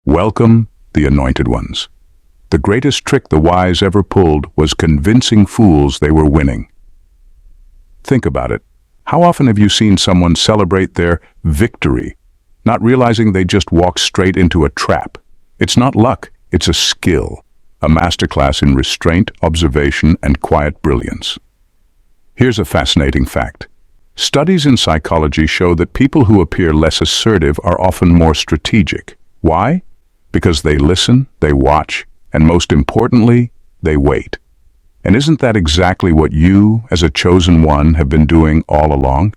Welcome, the anointed ones. The greatest trick the wise ever pulled was convincing fools they were winning. Think about it. How often have you seen someone celebrate their victory, not realizing they just walked straight into a trap? It's not luck, it's a skill, a masterclass in restraint, observation, and quiet brilliance. Here's a fascinating fact. Studies in psychology show that people who appear less assertive are often more strategic. Why? Because they listen, they watch, and most importantly, they wait. And isn't that exactly what you, as a chosen one, have been doing all along?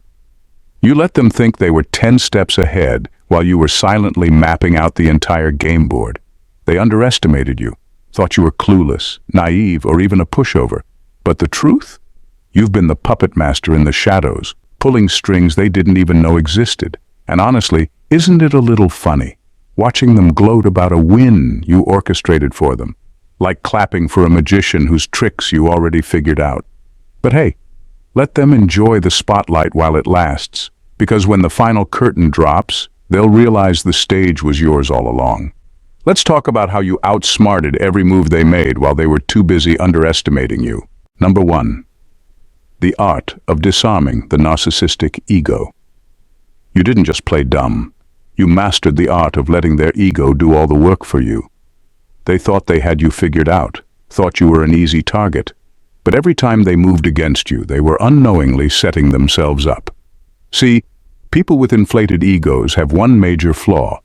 You let them think they were 10 steps ahead while you were silently mapping out the entire game board. They underestimated you, thought you were clueless, naive, or even a pushover. But the truth? You've been the puppet master in the shadows, pulling strings they didn't even know existed. And honestly, isn't it a little funny, watching them gloat about a win you orchestrated for them, like clapping for a magician whose tricks you already figured out? But hey, let them enjoy the spotlight while it lasts, because when the final curtain drops, they'll realize the stage was yours all along. Let's talk about how you outsmarted every move they made while they were too busy underestimating you. Number 1. The art of disarming the narcissistic ego. You didn't just play dumb. You mastered the art of letting their ego do all the work for you. They thought they had you figured out, thought you were an easy target. But every time they moved against you, they were unknowingly setting themselves up. See, people with inflated egos have one major flaw.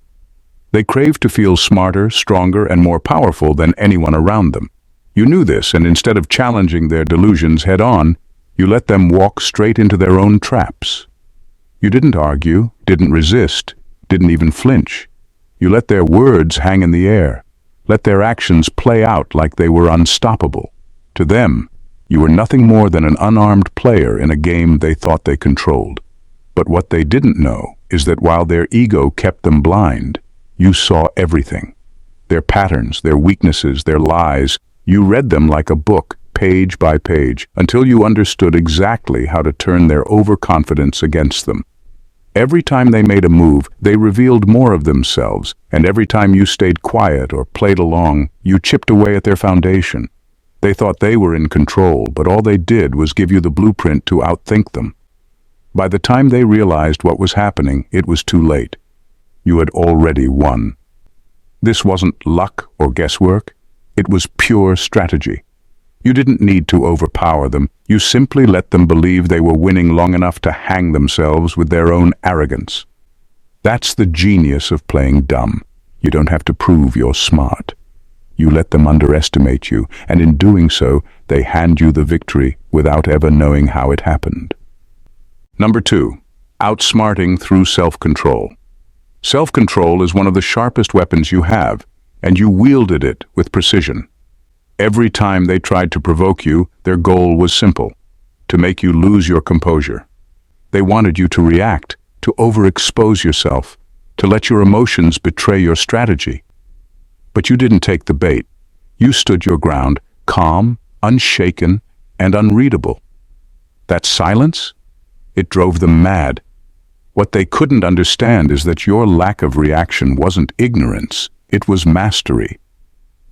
They crave to feel smarter, stronger, and more powerful than anyone around them. You knew this, and instead of challenging their delusions head-on, you let them walk straight into their own traps. You didn't argue, didn't resist, didn't even flinch. You let their words hang in the air, let their actions play out like they were unstoppable. To them, you were nothing more than an unarmed player in a game they thought they controlled. But what they didn't know is that while their ego kept them blind, you saw everything. Their patterns, their weaknesses, their lies. You read them like a book, page by page, until you understood exactly how to turn their overconfidence against them. Every time they made a move, they revealed more of themselves, and every time you stayed quiet or played along, you chipped away at their foundation. They thought they were in control, but all they did was give you the blueprint to outthink them. By the time they realized what was happening, it was too late. You had already won. This wasn't luck or guesswork. It was pure strategy. You didn't need to overpower them. You simply let them believe they were winning long enough to hang themselves with their own arrogance. That's the genius of playing dumb. You don't have to prove you're smart. You let them underestimate you, and in doing so, they hand you the victory without ever knowing how it happened. Number 2. Outsmarting through self-control. Self-control is one of the sharpest weapons you have, and you wielded it with precision. Every time they tried to provoke you, their goal was simple: to make you lose your composure. They wanted you to react, to overexpose yourself, to let your emotions betray your strategy. But you didn't take the bait. You stood your ground, calm, unshaken, and unreadable. That silence? It drove them mad. What they couldn't understand is that your lack of reaction wasn't ignorance, it was mastery.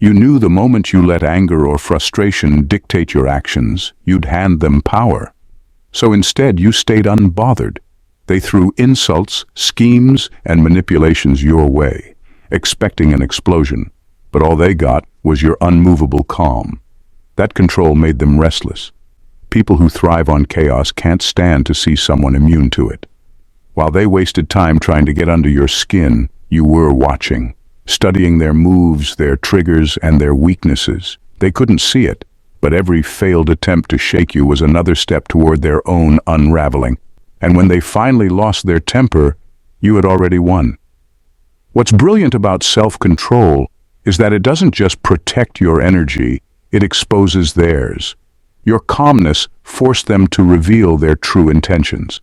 You knew the moment you let anger or frustration dictate your actions, you'd hand them power. So instead, you stayed unbothered. They threw insults, schemes, and manipulations your way, expecting an explosion. But all they got was your unmovable calm. That control made them restless. People who thrive on chaos can't stand to see someone immune to it. While they wasted time trying to get under your skin, you were watching, studying their moves, their triggers, and their weaknesses. They couldn't see it, but every failed attempt to shake you was another step toward their own unraveling. And when they finally lost their temper, you had already won. What's brilliant about self-control is that it doesn't just protect your energy, it exposes theirs. Your calmness forced them to reveal their true intentions.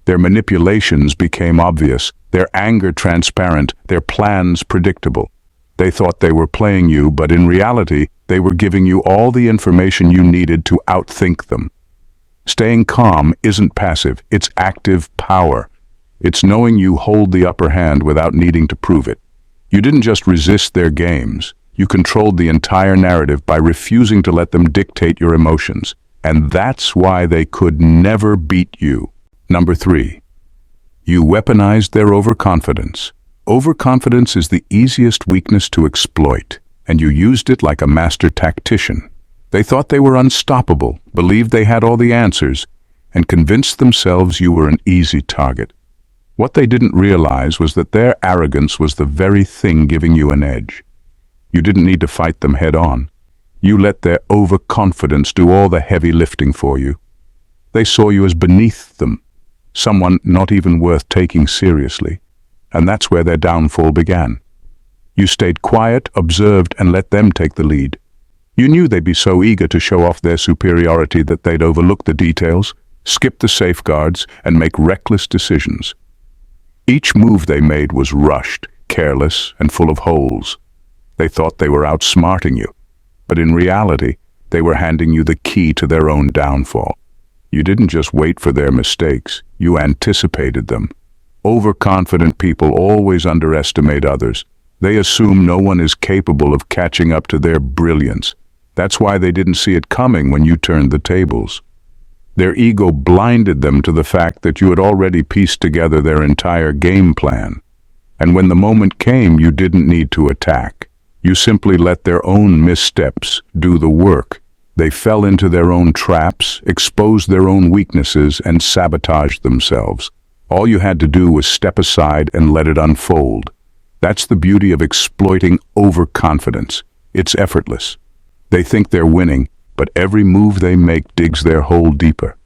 Their manipulations became obvious, their anger transparent, their plans predictable. They thought they were playing you, but in reality, they were giving you all the information you needed to outthink them. Staying calm isn't passive, it's active power. It's knowing you hold the upper hand without needing to prove it. You didn't just resist their games, you controlled the entire narrative by refusing to let them dictate your emotions. And that's why they could never beat you. Number 3. You weaponized their overconfidence. Overconfidence is the easiest weakness to exploit, and you used it like a master tactician. They thought they were unstoppable, believed they had all the answers, and convinced themselves you were an easy target. What they didn't realize was that their arrogance was the very thing giving you an edge. You didn't need to fight them head on. You let their overconfidence do all the heavy lifting for you. They saw you as beneath them, someone not even worth taking seriously, and that's where their downfall began. You stayed quiet, observed, and let them take the lead. You knew they'd be so eager to show off their superiority that they'd overlook the details, skip the safeguards, and make reckless decisions. Each move they made was rushed, careless, and full of holes. They thought they were outsmarting you, but in reality, they were handing you the key to their own downfall. You didn't just wait for their mistakes, you anticipated them. Overconfident people always underestimate others. They assume no one is capable of catching up to their brilliance. That's why they didn't see it coming when you turned the tables. Their ego blinded them to the fact that you had already pieced together their entire game plan. And when the moment came, you didn't need to attack. You simply let their own missteps do the work. They fell into their own traps, exposed their own weaknesses, and sabotaged themselves. All you had to do was step aside and let it unfold. That's the beauty of exploiting overconfidence. It's effortless. They think they're winning, but every move they make digs their hole deeper.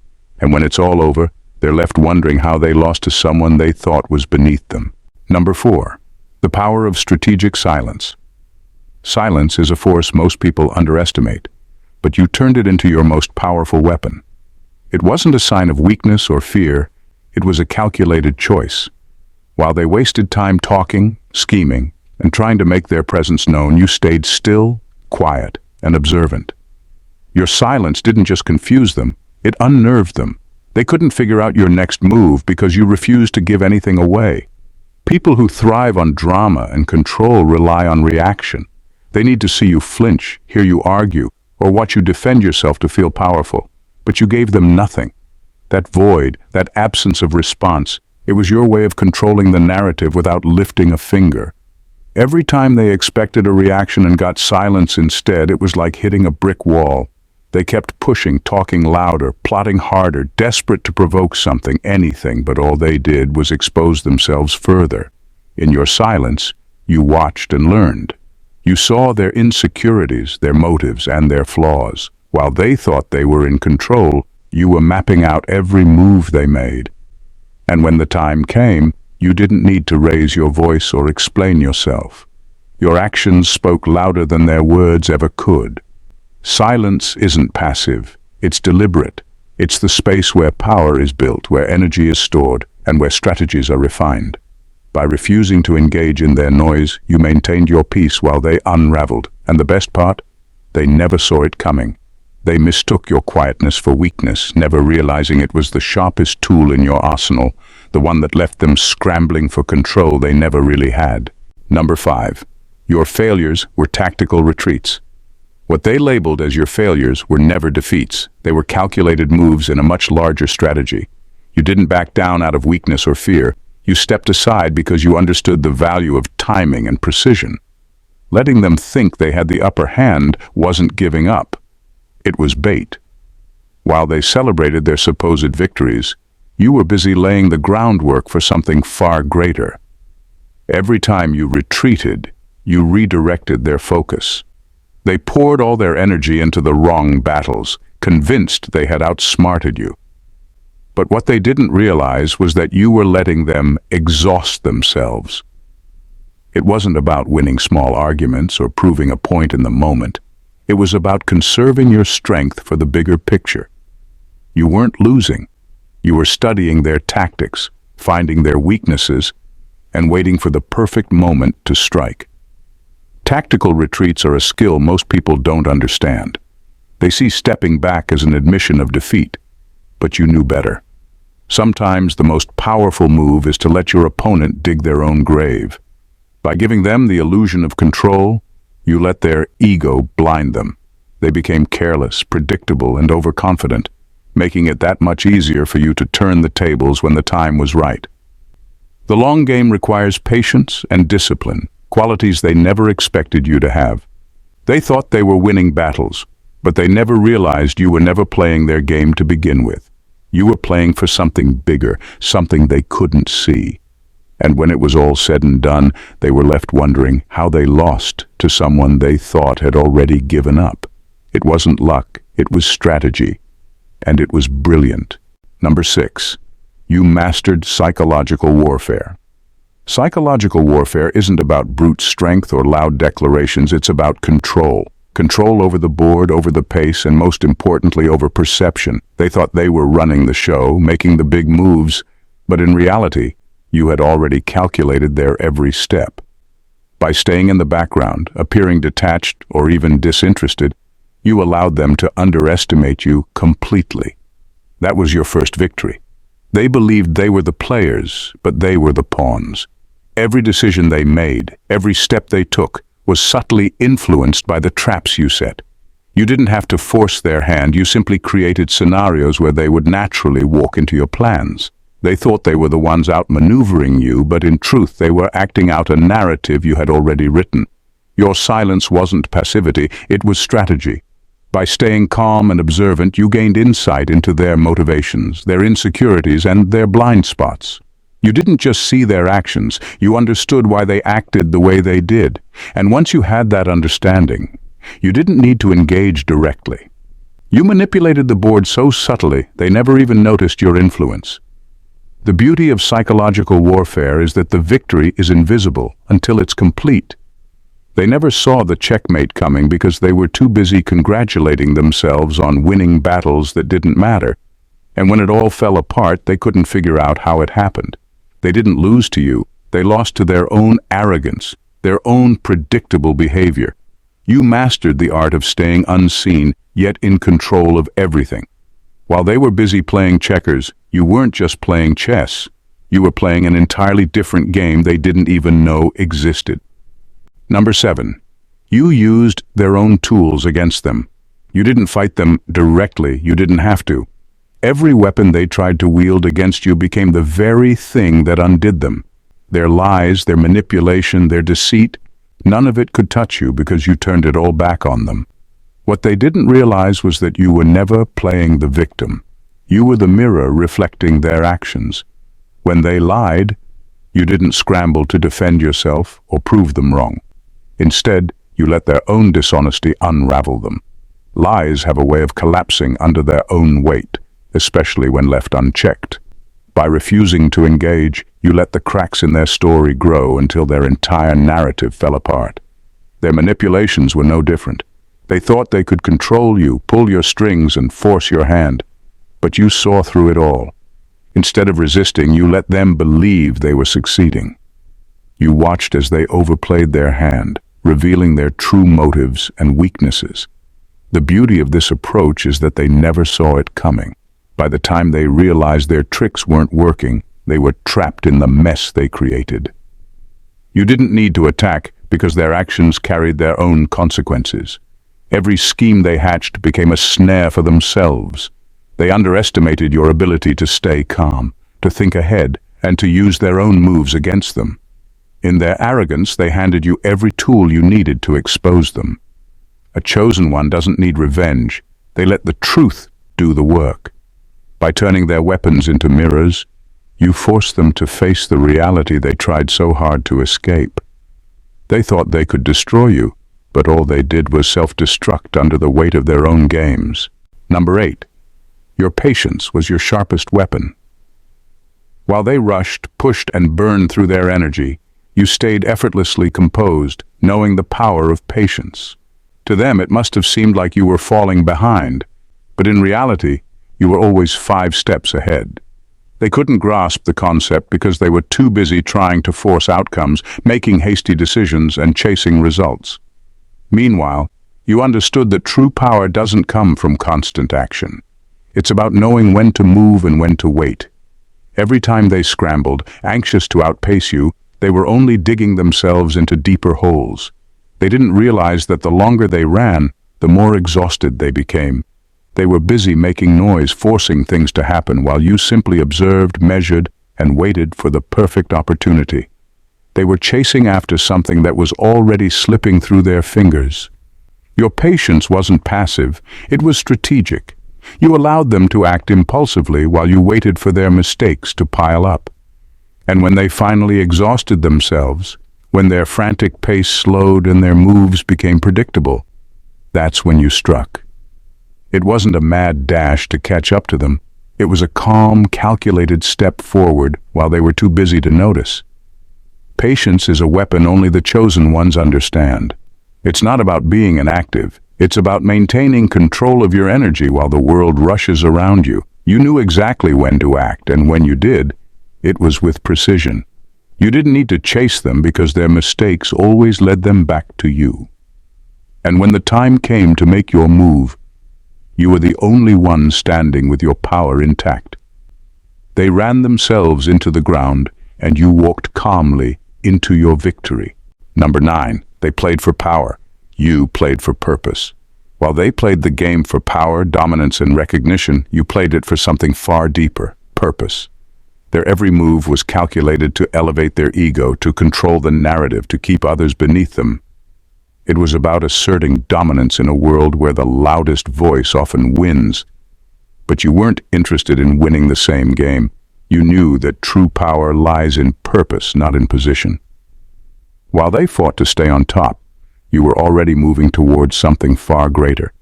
And when it's all over, they're left wondering how they lost to someone they thought was beneath them. Number 4. The power of strategic silence. Silence is a force most people underestimate, but you turned it into your most powerful weapon. It wasn't a sign of weakness or fear, it was a calculated choice. While they wasted time talking, scheming, and trying to make their presence known, you stayed still, quiet, and observant. Your silence didn't just confuse them, it unnerved them. They couldn't figure out your next move because you refused to give anything away. People who thrive on drama and control rely on reaction. They need to see you flinch, hear you argue, or watch you defend yourself to feel powerful. But you gave them nothing. That void, that absence of response, it was your way of controlling the narrative without lifting a finger. Every time they expected a reaction and got silence instead, it was like hitting a brick wall. They kept pushing, talking louder, plotting harder, desperate to provoke something, anything, but all they did was expose themselves further. In your silence, you watched and learned. You saw their insecurities, their motives, and their flaws. While they thought they were in control, you were mapping out every move they made. And when the time came, you didn't need to raise your voice or explain yourself. Your actions spoke louder than their words ever could. Silence isn't passive, it's deliberate. It's the space where power is built, where energy is stored, and where strategies are refined. By refusing to engage in their noise, you maintained your peace while they unraveled. And the best part? They never saw it coming. They mistook your quietness for weakness, never realizing it was the sharpest tool in your arsenal, the one that left them scrambling for control they never really had. Number 5. Your failures were tactical retreats. What they labeled as your failures were never defeats. They were calculated moves in a much larger strategy. You didn't back down out of weakness or fear. You stepped aside because you understood the value of timing and precision. Letting them think they had the upper hand wasn't giving up. It was bait. While they celebrated their supposed victories, you were busy laying the groundwork for something far greater. Every time you retreated, you redirected their focus. They poured all their energy into the wrong battles, convinced they had outsmarted you. But what they didn't realize was that you were letting them exhaust themselves. It wasn't about winning small arguments or proving a point in the moment. It was about conserving your strength for the bigger picture. You weren't losing. You were studying their tactics, finding their weaknesses, and waiting for the perfect moment to strike. Tactical retreats are a skill most people don't understand. They see stepping back as an admission of defeat, but you knew better. Sometimes the most powerful move is to let your opponent dig their own grave. By giving them the illusion of control, you let their ego blind them. They became careless, predictable, and overconfident, making it that much easier for you to turn the tables when the time was right. The long game requires patience and discipline, qualities they never expected you to have. They thought they were winning battles, but they never realized you were never playing their game to begin with. You were playing for something bigger, something they couldn't see. And when it was all said and done, they were left wondering how they lost to someone they thought had already given up. It wasn't luck, it was strategy. And it was brilliant. Number 6. You mastered psychological warfare. Psychological warfare isn't about brute strength or loud declarations, it's about control. Control over the board, over the pace, and most importantly, over perception. They thought they were running the show, making the big moves, but in reality, you had already calculated their every step. By staying in the background, appearing detached or even disinterested, you allowed them to underestimate you completely. That was your first victory. They believed they were the players, but they were the pawns. Every decision they made, every step they took, was subtly influenced by the traps you set. You didn't have to force their hand, you simply created scenarios where they would naturally walk into your plans. They thought they were the ones outmaneuvering you, but in truth they were acting out a narrative you had already written. Your silence wasn't passivity, it was strategy. By staying calm and observant, you gained insight into their motivations, their insecurities, and their blind spots. You didn't just see their actions, you understood why they acted the way they did. And once you had that understanding, you didn't need to engage directly. You manipulated the board so subtly, they never even noticed your influence. The beauty of psychological warfare is that the victory is invisible until it's complete. They never saw the checkmate coming because they were too busy congratulating themselves on winning battles that didn't matter. And when it all fell apart, they couldn't figure out how it happened. They didn't lose to you, they lost to their own arrogance, their own predictable behavior. You mastered the art of staying unseen, yet in control of everything. While they were busy playing checkers, you weren't just playing chess. You were playing an entirely different game they didn't even know existed. Number 7. You used their own tools against them. You didn't fight them directly, you didn't have to. Every weapon they tried to wield against you became the very thing that undid them. Their lies, their manipulation, their deceit, none of it could touch you because you turned it all back on them. What they didn't realize was that you were never playing the victim. You were the mirror reflecting their actions. When they lied, you didn't scramble to defend yourself or prove them wrong. Instead, you let their own dishonesty unravel them. Lies have a way of collapsing under their own weight, especially when left unchecked. By refusing to engage, you let the cracks in their story grow until their entire narrative fell apart. Their manipulations were no different. They thought they could control you, pull your strings, and force your hand. But you saw through it all. Instead of resisting, you let them believe they were succeeding. You watched as they overplayed their hand, revealing their true motives and weaknesses. The beauty of this approach is that they never saw it coming. By the time they realized their tricks weren't working, they were trapped in the mess they created. You didn't need to attack because their actions carried their own consequences. Every scheme they hatched became a snare for themselves. They underestimated your ability to stay calm, to think ahead, and to use their own moves against them. In their arrogance, they handed you every tool you needed to expose them. A chosen one doesn't need revenge. They let the truth do the work. By turning their weapons into mirrors, you forced them to face the reality they tried so hard to escape. They thought they could destroy you, but all they did was self-destruct under the weight of their own games. Number 8. Your patience was your sharpest weapon. While they rushed, pushed, and burned through their energy, you stayed effortlessly composed, knowing the power of patience. To them, it must have seemed like you were falling behind, but in reality, you were always 5 steps ahead. They couldn't grasp the concept because they were too busy trying to force outcomes, making hasty decisions, and chasing results. Meanwhile, you understood that true power doesn't come from constant action. It's about knowing when to move and when to wait. Every time they scrambled, anxious to outpace you, they were only digging themselves into deeper holes. They didn't realize that the longer they ran, the more exhausted they became. They were busy making noise, forcing things to happen, while you simply observed, measured, and waited for the perfect opportunity. They were chasing after something that was already slipping through their fingers. Your patience wasn't passive, it was strategic. You allowed them to act impulsively while you waited for their mistakes to pile up. And when they finally exhausted themselves, when their frantic pace slowed and their moves became predictable, that's when you struck. It wasn't a mad dash to catch up to them. It was a calm, calculated step forward while they were too busy to notice. Patience is a weapon only the chosen ones understand. It's not about being inactive. It's about maintaining control of your energy while the world rushes around you. You knew exactly when to act, and when you did, it was with precision. You didn't need to chase them because their mistakes always led them back to you. And when the time came to make your move, you were the only one standing with your power intact. They ran themselves into the ground, and you walked calmly into your victory. Number 9, they played for power. You played for purpose. While they played the game for power, dominance, and recognition, you played it for something far deeper, purpose. Their every move was calculated to elevate their ego, to control the narrative, to keep others beneath them. It was about asserting dominance in a world where the loudest voice often wins. But you weren't interested in winning the same game. You knew that true power lies in purpose, not in position. While they fought to stay on top, you were already moving towards something far greater.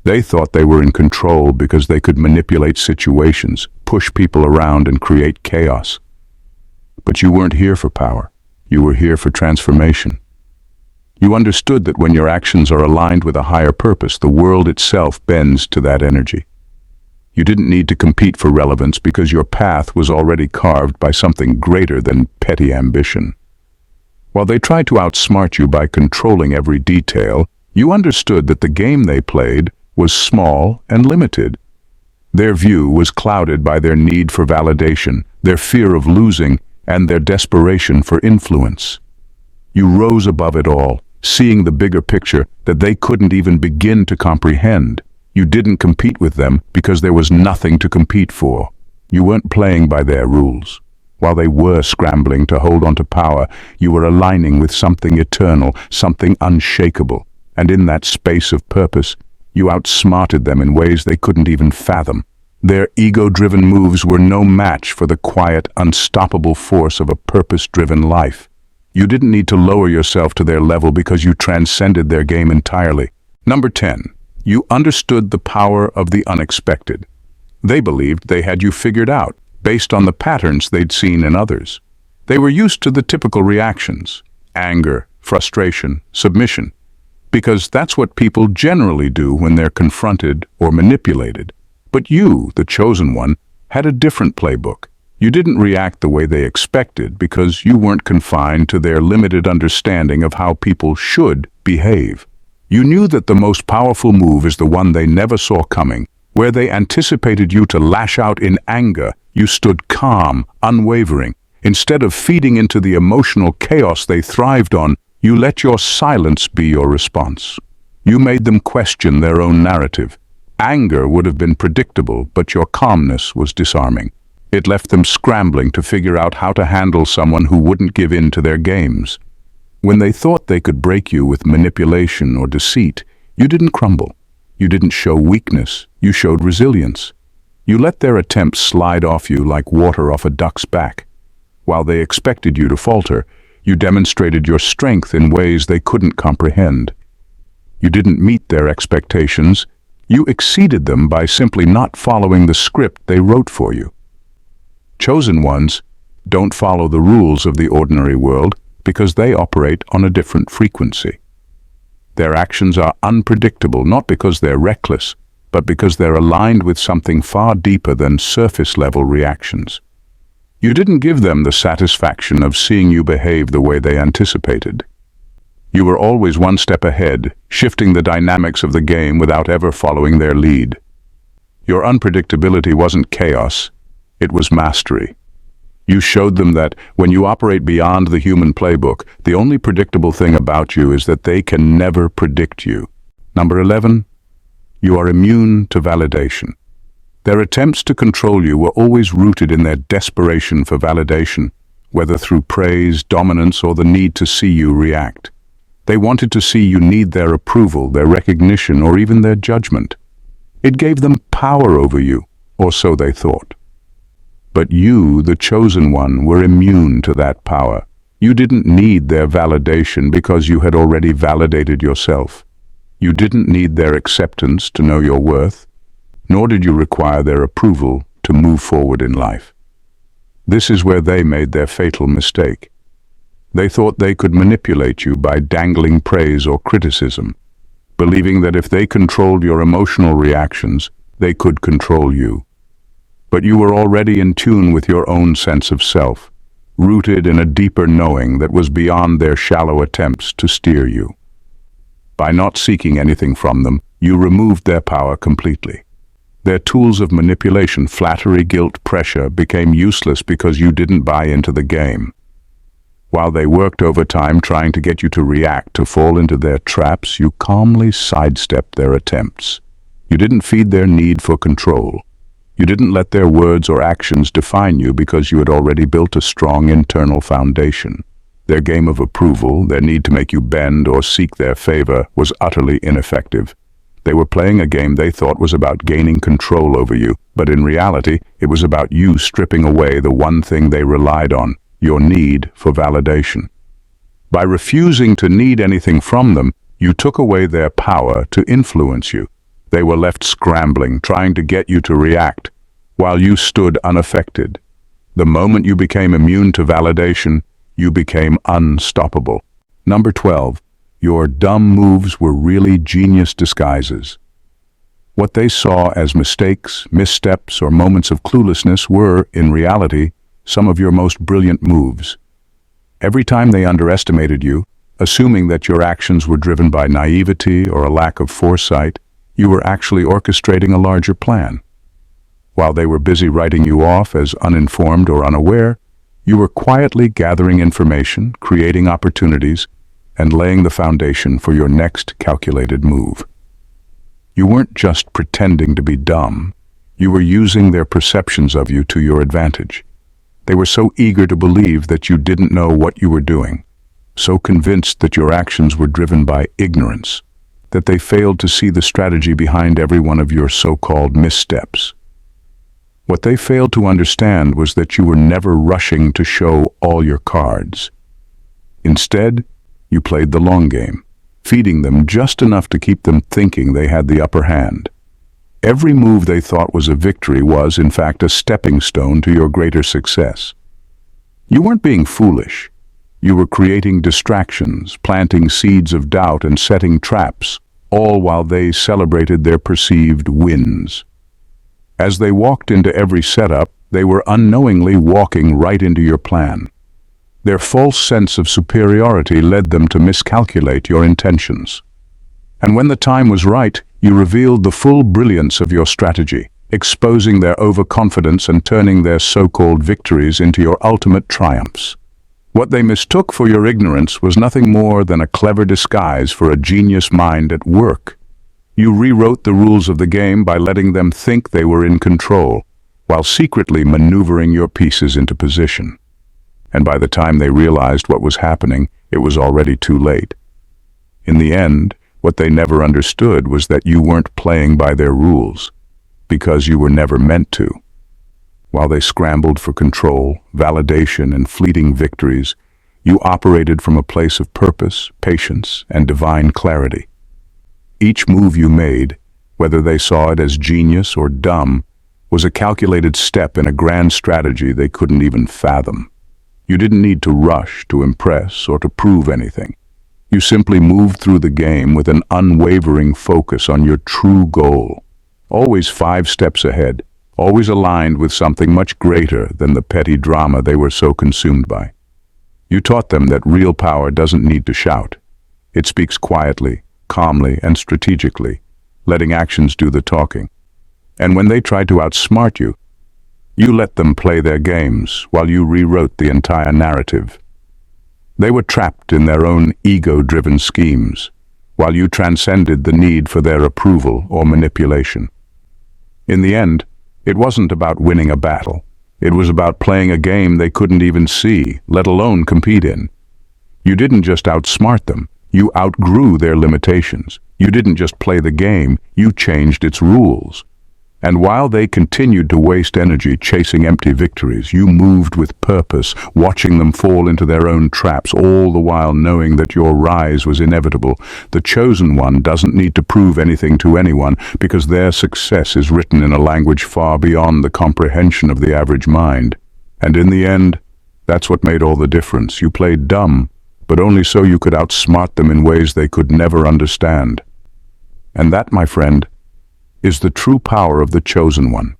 They thought they were in control because they could manipulate situations, push people around, and create chaos. But you weren't here for power. You were here for transformation. You understood that when your actions are aligned with a higher purpose, the world itself bends to that energy. You didn't need to compete for relevance because your path was already carved by something greater than petty ambition. While they tried to outsmart you by controlling every detail, you understood that the game they played was small and limited. Their view was clouded by their need for validation, their fear of losing, and their desperation for influence. You rose above it all, seeing the bigger picture that they couldn't even begin to comprehend. You didn't compete with them because there was nothing to compete for. You weren't playing by their rules. While they were scrambling to hold on to power, you were aligning with something eternal, something unshakable. And in that space of purpose, you outsmarted them in ways they couldn't even fathom. Their ego-driven moves were no match for the quiet, unstoppable force of a purpose-driven life. You didn't need to lower yourself to their level because you transcended their game entirely. Number 10. You understood the power of the unexpected. They believed they had you figured out, based on the patterns they'd seen in others. They were used to the typical reactions: anger, frustration, submission, because that's what people generally do when they're confronted or manipulated. But you, the chosen one, had a different playbook. You didn't react the way they expected because you weren't confined to their limited understanding of how people should behave. You knew that the most powerful move is the one they never saw coming. Where they anticipated you to lash out in anger, you stood calm, unwavering. Instead of feeding into the emotional chaos they thrived on, you let your silence be your response. You made them question their own narrative. Anger would have been predictable, but your calmness was disarming. It left them scrambling to figure out how to handle someone who wouldn't give in to their games. When they thought they could break you with manipulation or deceit, you didn't crumble. You didn't show weakness, you showed resilience. You let their attempts slide off you like water off a duck's back. While they expected you to falter, you demonstrated your strength in ways they couldn't comprehend. You didn't meet their expectations, you exceeded them by simply not following the script they wrote for you. Chosen ones don't follow the rules of the ordinary world because they operate on a different frequency. Their actions are unpredictable not because they're reckless, but because they're aligned with something far deeper than surface-level reactions. You didn't give them the satisfaction of seeing you behave the way they anticipated. You were always one step ahead, shifting the dynamics of the game without ever following their lead. Your unpredictability wasn't chaos, it was mastery. You showed them that when you operate beyond the human playbook, the only predictable thing about you is that they can never predict you. Number 11, you are immune to validation. Their attempts to control you were always rooted in their desperation for validation, whether through praise, dominance, or the need to see you react. They wanted to see you need their approval, their recognition, or even their judgment. It gave them power over you, or so they thought. But you, the chosen one, were immune to that power. You didn't need their validation because you had already validated yourself. You didn't need their acceptance to know your worth, nor did you require their approval to move forward in life. This is where they made their fatal mistake. They thought they could manipulate you by dangling praise or criticism, believing that if they controlled your emotional reactions, they could control you. But you were already in tune with your own sense of self, rooted in a deeper knowing that was beyond their shallow attempts to steer you. By not seeking anything from them, you removed their power completely. Their tools of manipulation, flattery, guilt, pressure, became useless because you didn't buy into the game. While they worked overtime trying to get you to react, to fall into their traps, you calmly sidestepped their attempts. You didn't feed their need for control. You didn't let their words or actions define you because you had already built a strong internal foundation. Their game of approval, their need to make you bend or seek their favor, was utterly ineffective. They were playing a game they thought was about gaining control over you, but in reality, it was about you stripping away the one thing they relied on, your need for validation. By refusing to need anything from them, you took away their power to influence you. They were left scrambling, trying to get you to react, while you stood unaffected. The moment you became immune to validation, you became unstoppable. Number 12, your dumb moves were really genius disguises. What they saw as mistakes, missteps, or moments of cluelessness were, in reality, some of your most brilliant moves. Every time they underestimated you, assuming that your actions were driven by naivety or a lack of foresight, you were actually orchestrating a larger plan. While they were busy writing you off as uninformed or unaware, you were quietly gathering information, creating opportunities, and laying the foundation for your next calculated move. You weren't just pretending to be dumb. You were using their perceptions of you to your advantage. They were so eager to believe that you didn't know what you were doing, so convinced that your actions were driven by ignorance, that they failed to see the strategy behind every one of your so-called missteps. What they failed to understand was that you were never rushing to show all your cards. Instead, you played the long game, feeding them just enough to keep them thinking they had the upper hand. Every move they thought was a victory was, in fact, a stepping stone to your greater success. You weren't being foolish. You were creating distractions, planting seeds of doubt, and setting traps, all while they celebrated their perceived wins. As they walked into every setup, they were unknowingly walking right into your plan. Their false sense of superiority led them to miscalculate your intentions. And when the time was right, you revealed the full brilliance of your strategy, exposing their overconfidence and turning their so-called victories into your ultimate triumphs. What they mistook for your ignorance was nothing more than a clever disguise for a genius mind at work. You rewrote the rules of the game by letting them think they were in control, while secretly maneuvering your pieces into position. And by the time they realized what was happening, it was already too late. In the end, what they never understood was that you weren't playing by their rules, because you were never meant to. While they scrambled for control, validation, and fleeting victories, you operated from a place of purpose, patience, and divine clarity. Each move you made, whether they saw it as genius or dumb, was a calculated step in a grand strategy they couldn't even fathom. You didn't need to rush to impress or to prove anything. You simply moved through the game with an unwavering focus on your true goal, always 5 steps ahead, always aligned with something much greater than the petty drama they were so consumed by. You taught them that real power doesn't need to shout. It speaks quietly, calmly, and strategically, letting actions do the talking. And when they tried to outsmart you, You let them play their games while you rewrote the entire narrative. They were trapped in their own ego-driven schemes, while you transcended the need for their approval or manipulation. In the end, it wasn't about winning a battle. It was about playing a game they couldn't even see, let alone compete in. You didn't just outsmart them, you outgrew their limitations. You didn't just play the game, you changed its rules. And while they continued to waste energy chasing empty victories, you moved with purpose, watching them fall into their own traps, all the while knowing that your rise was inevitable. The chosen one doesn't need to prove anything to anyone, because their success is written in a language far beyond the comprehension of the average mind. And in the end, that's what made all the difference. You played dumb, but only so you could outsmart them in ways they could never understand. And that, my friend, is the true power of the chosen one.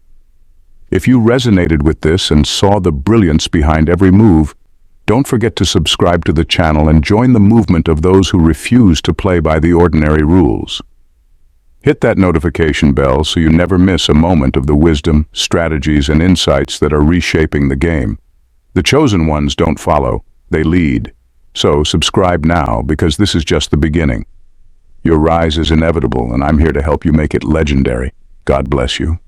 If you resonated with this and saw the brilliance behind every move, don't forget to subscribe to the channel and join the movement of those who refuse to play by the ordinary rules. Hit that notification bell so you never miss a moment of the wisdom, strategies, and insights that are reshaping the game. The chosen ones don't follow, they lead. So subscribe now, because this is just the beginning. Your rise is inevitable, and I'm here to help you make it legendary. God bless you.